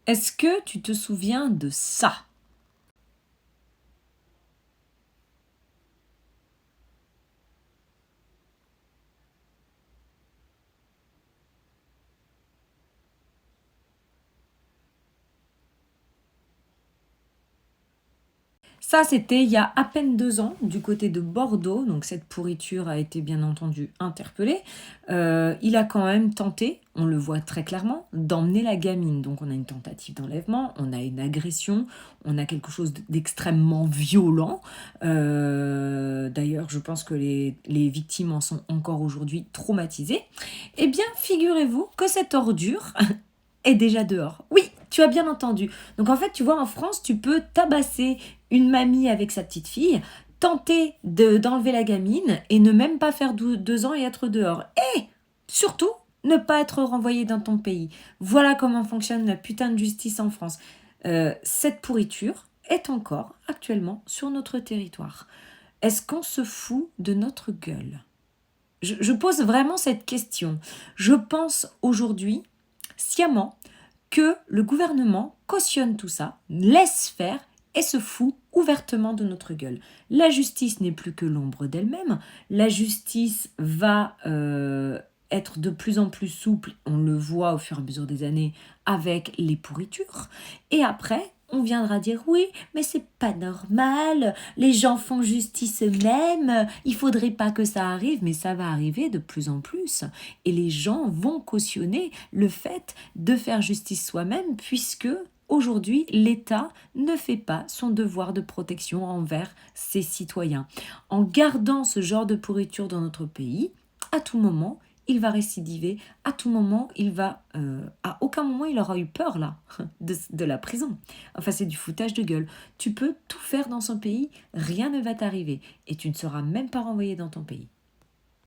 Est-ce que tu te souviens de ça? Ça, c'était il y a à peine 2 ans, du côté de Bordeaux. Donc cette pourriture a été bien entendu interpellée. Il a quand même tenté, on le voit très clairement, d'emmener la gamine. Donc on a une tentative d'enlèvement, on a une agression, on a quelque chose d'extrêmement violent. D'ailleurs, je pense que les victimes en sont encore aujourd'hui traumatisées. Eh bien, figurez-vous que cette ordure est déjà dehors. Oui, tu as bien entendu. Donc en fait, tu vois, en France, tu peux tabasser une mamie avec sa petite fille, tenter d'enlever la gamine et ne même pas faire 2 ans et être dehors. Et surtout, ne pas être renvoyé dans ton pays. Voilà comment fonctionne la putain de justice en France. Cette pourriture est encore actuellement sur notre territoire. Est-ce qu'on se fout de notre gueule? Je pose vraiment cette question. Je pense aujourd'hui sciemment que le gouvernement cautionne tout ça, laisse faire et se fout ouvertement de notre gueule. La justice n'est plus que l'ombre d'elle-même. La justice va être de plus en plus souple, on le voit au fur et à mesure des années avec les pourritures. Et après, on viendra dire oui, mais c'est pas normal, les gens font justice eux-mêmes, il faudrait pas que ça arrive, mais ça va arriver de plus en plus. Et les gens vont cautionner le fait de faire justice soi-même, puisque aujourd'hui, l'État ne fait pas son devoir de protection envers ses citoyens. En gardant ce genre de pourriture dans notre pays, à tout moment, il va récidiver, à tout moment, à aucun moment, il aura eu peur, là, de la prison. Enfin, c'est du foutage de gueule. Tu peux tout faire dans son pays, rien ne va t'arriver, et tu ne seras même pas renvoyé dans ton pays.